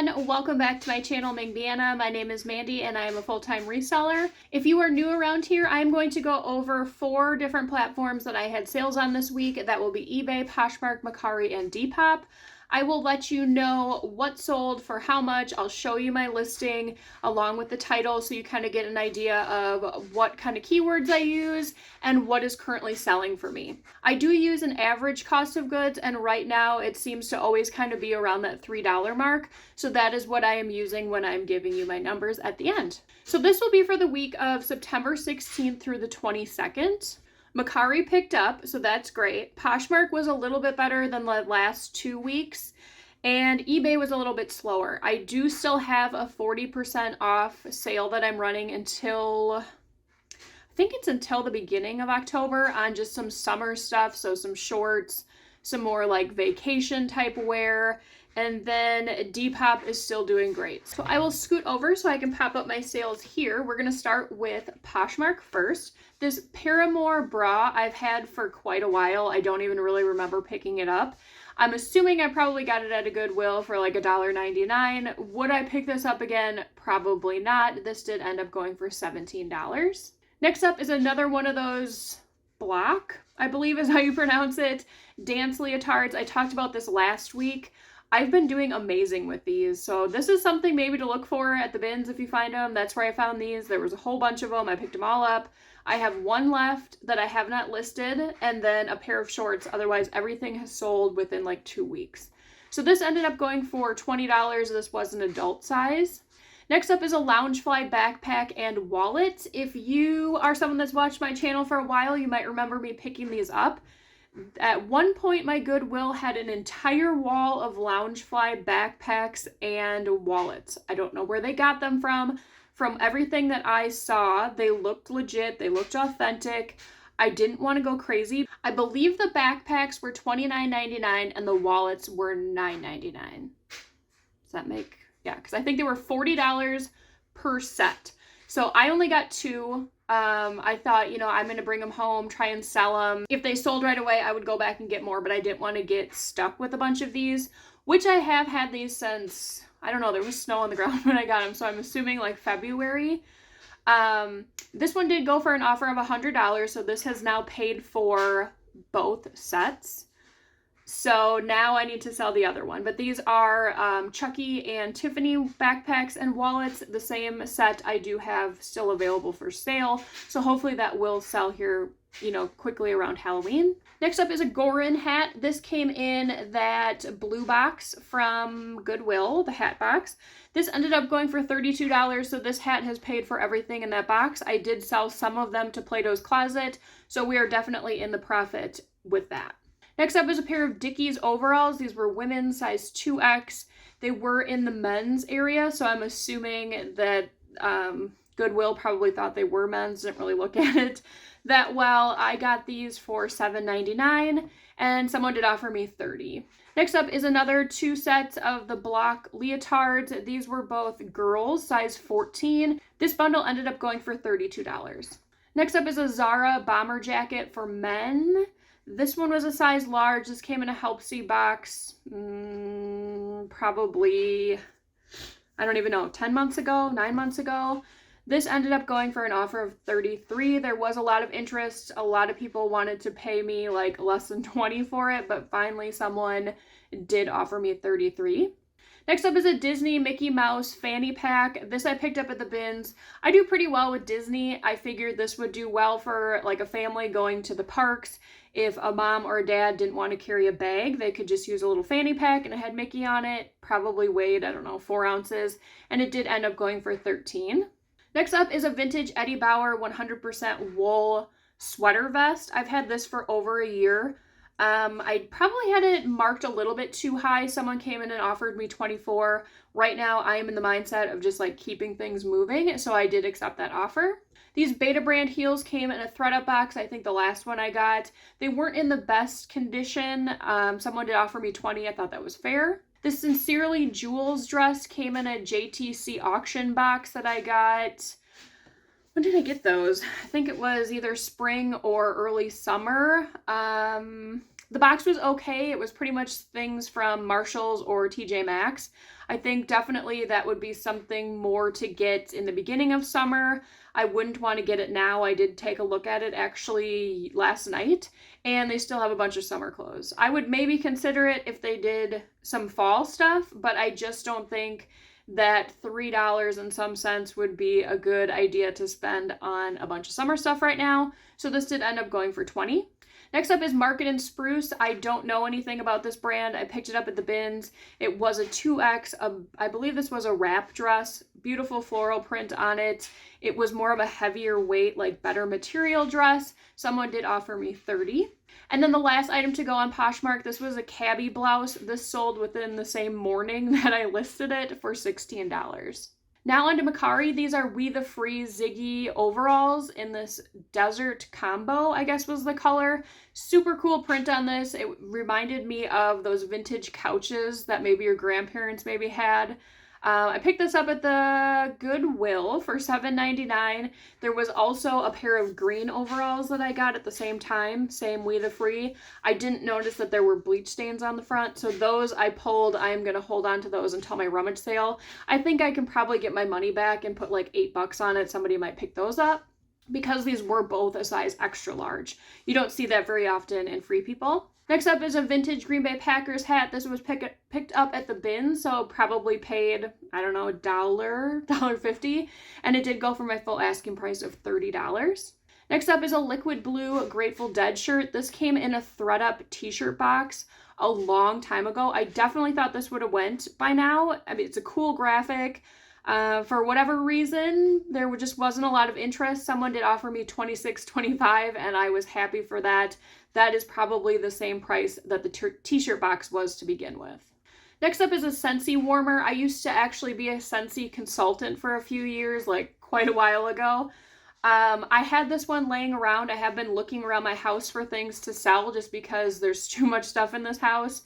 everyone, welcome back to my channel Mingby and I. My name is Mandy and I am a full-time reseller. If you are new around here, I'm going to go over 4 different platforms that I had sales on this week. That will be eBay, Poshmark, Mercari, and Depop. I will let you know what sold for how much. I'll show you my listing along with the title so you kind of get an idea of what kind of keywords I use and what is currently selling for me. I do use an average cost of goods, and right now it seems to always kind of be around that $3 mark. So that is what I am using when I'm giving you my numbers at the end. So this will be for the week of September 16th through the 22nd. Mercari picked up, so that's great. Poshmark was a little bit better than the last 2 weeks, and eBay was a little bit slower. I do still have a 40% off sale that I'm running until, I think it's until the beginning of October on just some summer stuff, so some shorts, some more like vacation type wear, and then Depop is still doing great. So I will scoot over so I can pop up my sales here. We're gonna start with Poshmark first. This Paramour bra I've had for quite a while. I don't even really remember picking it up. I'm assuming I probably got it at a Goodwill for like $1.99. Would I pick this up again? Probably not. This did end up going for $17. Next up is another one of those block, I believe is how you pronounce it, dance leotards. I talked about this last week. I've been doing amazing with these, so this is something maybe to look for at the bins if you find them. That's where I found these. There was a whole bunch of them. I picked them all up. I have one left that I have not listed, and then a pair of shorts. Otherwise, everything has sold within like 2 weeks. So this ended up going for $20. This was an adult size. Next up is a Loungefly backpack and wallet. If you are someone that's watched my channel for a while, you might remember me picking these up. At one point, my Goodwill had an entire wall of Loungefly backpacks and wallets. I don't know where they got them from. From everything that I saw, they looked legit. They looked authentic. I didn't want to go crazy. I believe the backpacks were $29.99 and the wallets were $9.99. Does that make... Yeah, because I think they were $40 per set. So I only got 2. I thought, I'm going to bring them home, try and sell them. If they sold right away, I would go back and get more, but I didn't want to get stuck with a bunch of these, which I have had these since, I don't know, there was snow on the ground when I got them, so I'm assuming like February. This one did go for an offer of $100, so this has now paid for both sets. So now I need to sell the other one. But these are Chucky and Tiffany backpacks and wallets. The same set I do have still available for sale. So hopefully that will sell here, quickly around Halloween. Next up is a Gorin hat. This came in that blue box from Goodwill, the hat box. This ended up going for $32, so this hat has paid for everything in that box. I did sell some of them to Plato's Closet, so we are definitely in the profit with that. Next up is a pair of Dickies overalls. These were women's, size 2X. They were in the men's area, so I'm assuming that Goodwill probably thought they were men's. Didn't really look at it that well. I got these for $7.99, and someone did offer me $30. Next up is another 2 sets of the block leotards. These were both girls, size 14. This bundle ended up going for $32. Next up is a Zara bomber jacket for men. This one was a size large. This came in a Help See box, probably, I don't even know, 10 months ago, 9 months ago. This ended up going for an offer of $33. There was a lot of interest. A lot of people wanted to pay me like less than $20 for it, but finally someone did offer me $33. Next up is a Disney Mickey Mouse fanny pack. This I picked up at the bins. I do pretty well with Disney. I figured this would do well for like a family going to the parks. If a mom or a dad didn't want to carry a bag, they could just use a little fanny pack, and it had Mickey on it. Probably weighed, 4 ounces, and it did end up going for $13. Next up is a vintage Eddie Bauer 100% wool sweater vest. I've had this for over a year. I probably had it marked a little bit too high. Someone came in and offered me $24. Right now, I am in the mindset of just like keeping things moving, so I did accept that offer. These Beta brand heels came in a thread-up box. I think the last one I got. They weren't in the best condition. Someone did offer me $20. I thought that was fair. This Sincerely Jules dress came in a JTC auction box that I got. When did I get those? I think it was either spring or early summer. The box was okay. It was pretty much things from Marshalls or TJ Maxx. I think definitely that would be something more to get in the beginning of summer. I wouldn't want to get it now. I did take a look at it actually last night, and they still have a bunch of summer clothes. I would maybe consider it if they did some fall stuff, but I just don't think that $3 and some cents would be a good idea to spend on a bunch of summer stuff right now. So this did end up going for $20. Next up is Market and Spruce. I don't know anything about this brand. I picked it up at the bins. It was a 2X. I believe this was a wrap dress. Beautiful floral print on it. It was more of a heavier weight, like better material dress. Someone did offer me $30. And then the last item to go on Poshmark, this was a cabbie blouse. This sold within the same morning that I listed it for $16. Now onto Mercari. These are We the Free Ziggy overalls in this desert combo, I guess was the color. Super cool print on this. It reminded me of those vintage couches that maybe your grandparents maybe had. I picked this up at the Goodwill for $7.99. There was also a pair of green overalls that I got at the same time, same We the Free. I didn't notice that there were bleach stains on the front, so those I pulled. I'm going to hold on to those until my rummage sale. I think I can probably get my money back and put like $8 on it. Somebody might pick those up because these were both a size extra large. You don't see that very often in Free People. Next up is a vintage Green Bay Packers hat. This was picked up at the bin, so probably paid, I don't know, $1.50, and it did go for my full asking price of $30. Next up is a liquid blue Grateful Dead shirt. This came in a thread-up t-shirt box a long time ago. I definitely thought this would have went by now. I mean, it's a cool graphic. For whatever reason, there just wasn't a lot of interest. Someone did offer me $26.25, and I was happy for that. That is probably the same price that the t-shirt box was to begin with. Next up is a Scentsy warmer. I used to actually be a Scentsy consultant for a few years, like quite a while ago. I had this one laying around. I have been looking around my house for things to sell just because there's too much stuff in this house.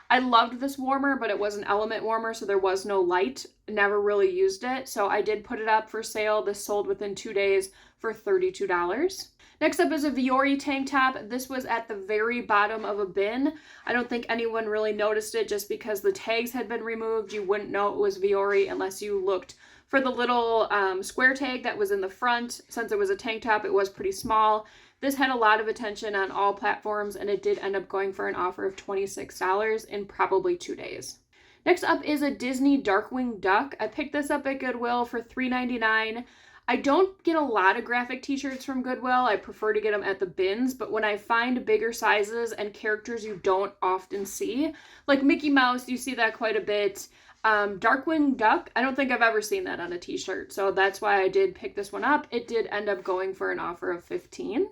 I loved this warmer, but it was an element warmer, so there was no light. Never really used it, so I did put it up for sale. This sold within 2 days for $32. Next up is a Viore tank top. This was at the very bottom of a bin. I don't think anyone really noticed it just because the tags had been removed. You wouldn't know it was Viore unless you looked for the little square tag that was in the front. Since it was a tank top, it was pretty small. This had a lot of attention on all platforms, and it did end up going for an offer of $26 in probably 2 days. Next up is a Disney Darkwing Duck. I picked this up at Goodwill for $3.99. I don't get a lot of graphic t-shirts from Goodwill. I prefer to get them at the bins, but when I find bigger sizes and characters you don't often see, like Mickey Mouse, you see that quite a bit. Darkwing Duck, I don't think I've ever seen that on a t-shirt, so that's why I did pick this one up. It did end up going for an offer of $15.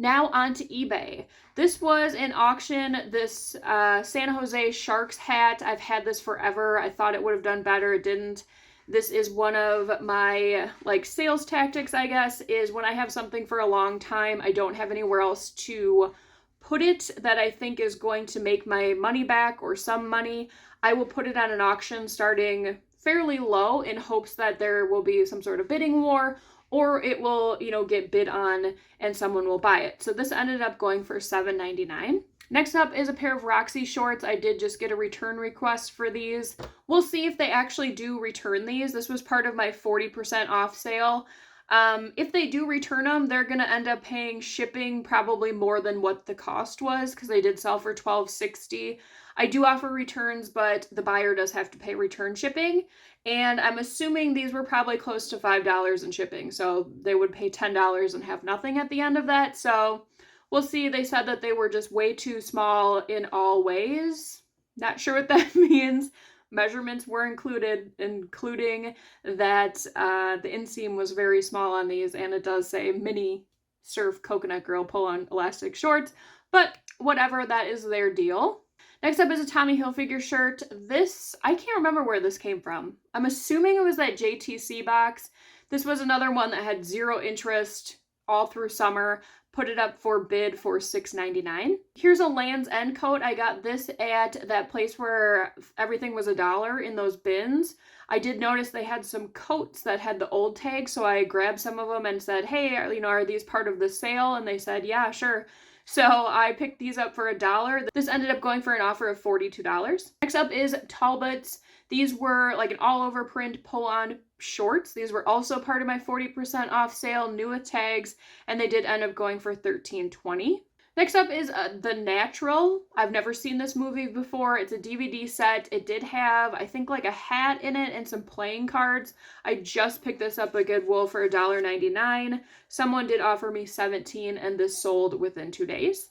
Now on to eBay. This was an auction, this San Jose Sharks hat. I've had this forever. I thought it would have done better. It didn't. This is one of my sales tactics, I guess, is when I have something for a long time, I don't have anywhere else to put it that I think is going to make my money back or some money. I will put it on an auction starting fairly low in hopes that there will be some sort of bidding war, or it will, get bid on and someone will buy it. So this ended up going for $7.99. Next up is a pair of Roxy shorts. I did just get a return request for these. We'll see if they actually do return these. This was part of my 40% off sale. If they do return them, they're going to end up paying shipping probably more than what the cost was because they did sell for $12.60. I do offer returns, but the buyer does have to pay return shipping. And I'm assuming these were probably close to $5 in shipping. So they would pay $10 and have nothing at the end of that. So we'll see. They said that they were just way too small in all ways. Not sure what that means. Measurements were included, including that the inseam was very small on these, and it does say mini surf coconut girl pull-on elastic shorts, but whatever, that is their deal. Next up is a Tommy Hilfiger shirt. This, I can't remember where this came from. I'm assuming it was that JTC box. This was another one that had zero interest all through summer. Put it up for bid for $6.99. Here's a Land's End coat. I got this at that place where everything was $1 in those bins. I did notice they had some coats that had the old tag, so I grabbed some of them and said, hey, are these part of the sale? And they said, yeah, sure. So I picked these up for $1. This ended up going for an offer of $42. Next up is Talbots. These were like an all over print pull-on shorts. These were also part of my 40% off sale, new with tags, and they did end up going for $13.20. Next up is The Natural. I've never seen this movie before. It's a DVD set. It did have, I think, like a hat in it and some playing cards. I just picked this up at Goodwill for $1.99. Someone did offer me $17, and this sold within 2 days.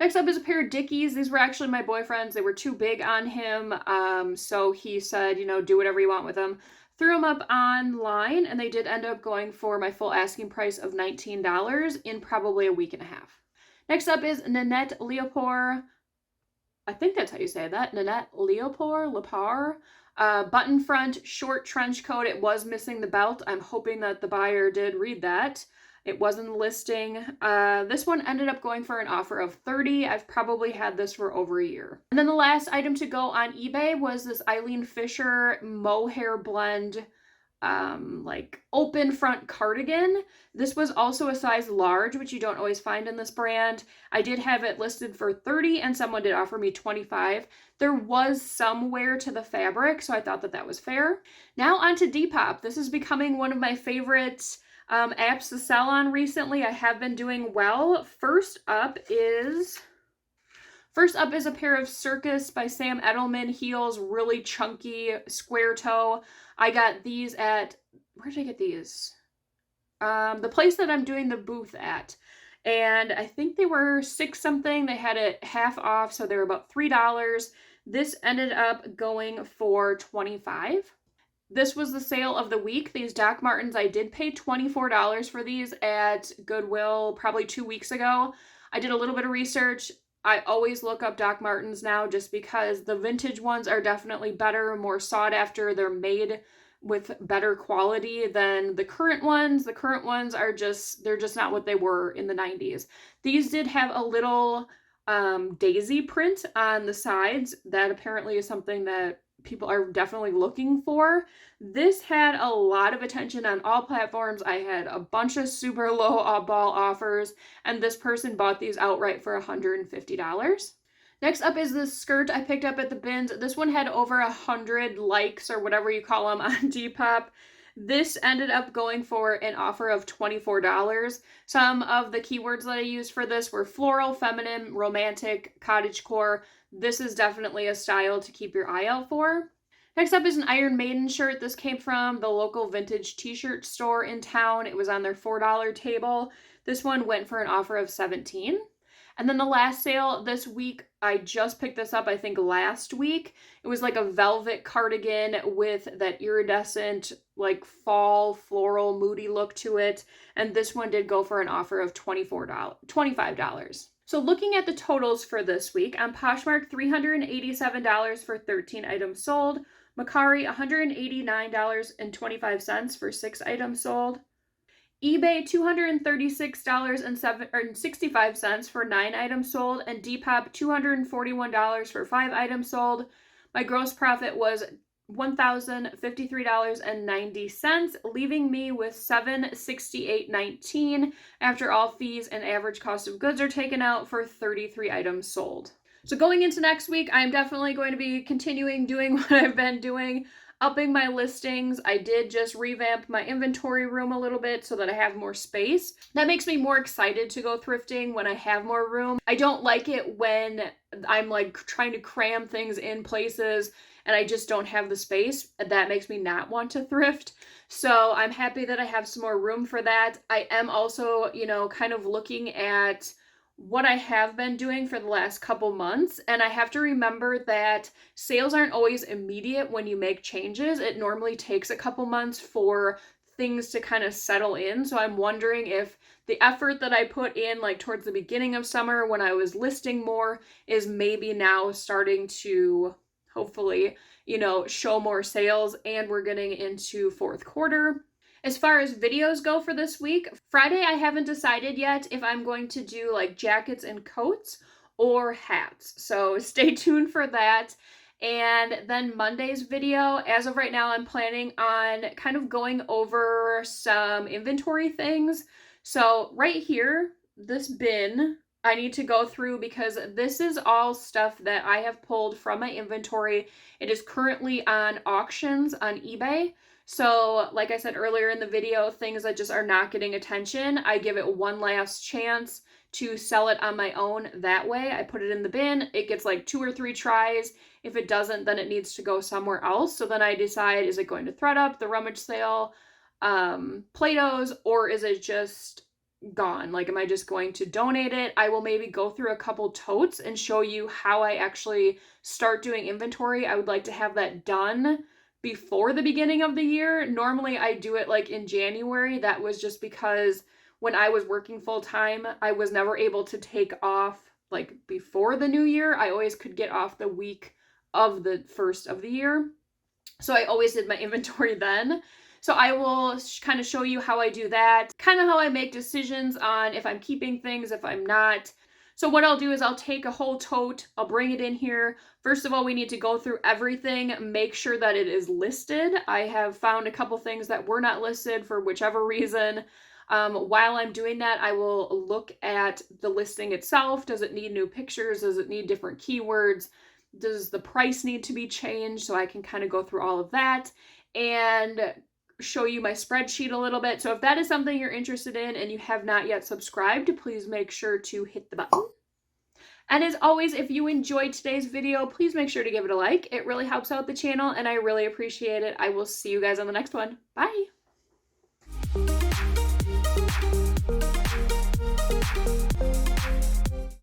Next up is a pair of Dickies. These were actually my boyfriend's. They were too big on him, so he said, you know, do whatever you want with them. Threw them up online, and they did end up going for my full asking price of $19 in probably a week and a half. Next up is Nanette Leopard. I think that's how you say that. Nanette Leopard. Button front, short trench coat. It was missing the belt. I'm hoping that the buyer did read that. It wasn't the listing. This one ended up going for an offer of $30. I've probably had this for over a year. And then the last item to go on eBay was this Eileen Fisher mohair blend like open front cardigan. This was also a size large, which you don't always find in this brand. I did have it listed for $30 and someone did offer me $25. There was some wear to the fabric, so I thought that that was fair. Now on to Depop. This is becoming one of my favorite apps to sell on recently. I have been doing well. First up is a pair of Circus by Sam Edelman heels, really chunky, square toe. I got these at, where did I get these? The place that I'm doing the booth at. And I think they were $6 something. They had it half off, so they were about $3. This ended up going for $25. This was the sale of the week. These Doc Martens, I did pay $24 for these at Goodwill probably 2 weeks ago. I did a little bit of research. I always look up Doc Martens now just because the vintage ones are definitely better, more sought after. They're made with better quality than the current ones. The current ones are they're just not what they were in the 90s. These did have a little daisy print on the sides. That apparently is something that people are definitely looking for. This had a lot of attention on all platforms. I had a bunch of super low ball offers, and this person bought these outright for $150. Next up is this skirt I picked up at the bins. This one had over 100 likes or whatever you call them on Depop. This ended up going for an offer of $24. Some of the keywords that I used for this were floral, feminine, romantic, cottagecore. This is definitely a style to keep your eye out for. Next up is an Iron Maiden shirt. This came from the local vintage t-shirt store in town. It was on their $4 table. This one went for an offer of $17. And then the last sale this week, I just picked this up, I think last week. It was like a velvet cardigan with that iridescent, like fall, floral, moody look to it. And this one did go for an offer of $25. So looking at the totals for this week, on Poshmark, $387 for 13 items sold. Mercari, $189.25 for 6 items sold. eBay, $236.65 for 9 items sold, and Depop, $241 for 5 items sold. My gross profit was $1,053.90, leaving me with $768.19 after all fees and average cost of goods are taken out for 33 items sold. So going into next week, I'm definitely going to be continuing doing what I've been doing, upping my listings. I did just revamp my inventory room a little bit so that I have more space. That makes me more excited to go thrifting when I have more room. I don't like it when I'm like trying to cram things in places and I just don't have the space. That makes me not want to thrift. So I'm happy that I have some more room for that. I am also, kind of looking at what I have been doing for the last couple months, and I have to remember that sales aren't always immediate when you make changes. It normally takes a couple months for things to kind of settle in. So I'm wondering if the effort that I put in like towards the beginning of summer when I was listing more is maybe now starting to hopefully, show more sales, and we're getting into fourth quarter. As far as videos go for this week, Friday I haven't decided yet if I'm going to do like jackets and coats or hats. So stay tuned for that. And then Monday's video, as of right now, I'm planning on kind of going over some inventory things. So right here, this bin I need to go through because this is all stuff that I have pulled from my inventory. It is currently on auctions on eBay. So, like I said earlier in the video, things that just are not getting attention, I give it one last chance to sell it on my own that way. I put it in the bin. It gets like 2 or 3 tries. If it doesn't, then it needs to go somewhere else. So then I decide, is it going to ThredUp, the rummage sale, Plato's, or is it just gone? Like, am I just going to donate it? I will maybe go through a couple totes and show you how I actually start doing inventory. I would like to have that done before the beginning of the year. Normally I do it like in January. That was just because when I was working full time, I was never able to take off like before the new year. I always could get off the week of the first of the year. So I always did my inventory then. So I will kind of show you how I do that, kind of how I make decisions on if I'm keeping things, if I'm not. So what I'll do is I'll take a whole tote, I'll bring it in here. First of all, we need to go through everything, make sure that it is listed. I have found a couple things that were not listed for whichever reason. While I'm doing that, I will look at the listing itself. Does it need new pictures? Does it need different keywords? Does the price need to be changed? So I can kind of go through all of that and show you my spreadsheet a little bit. So if that is something you're interested in and you have not yet subscribed, please make sure to hit the button. And as always, if you enjoyed today's video, please make sure to give it a like. It really helps out the channel and I really appreciate it. I will see you guys on the next one. Bye.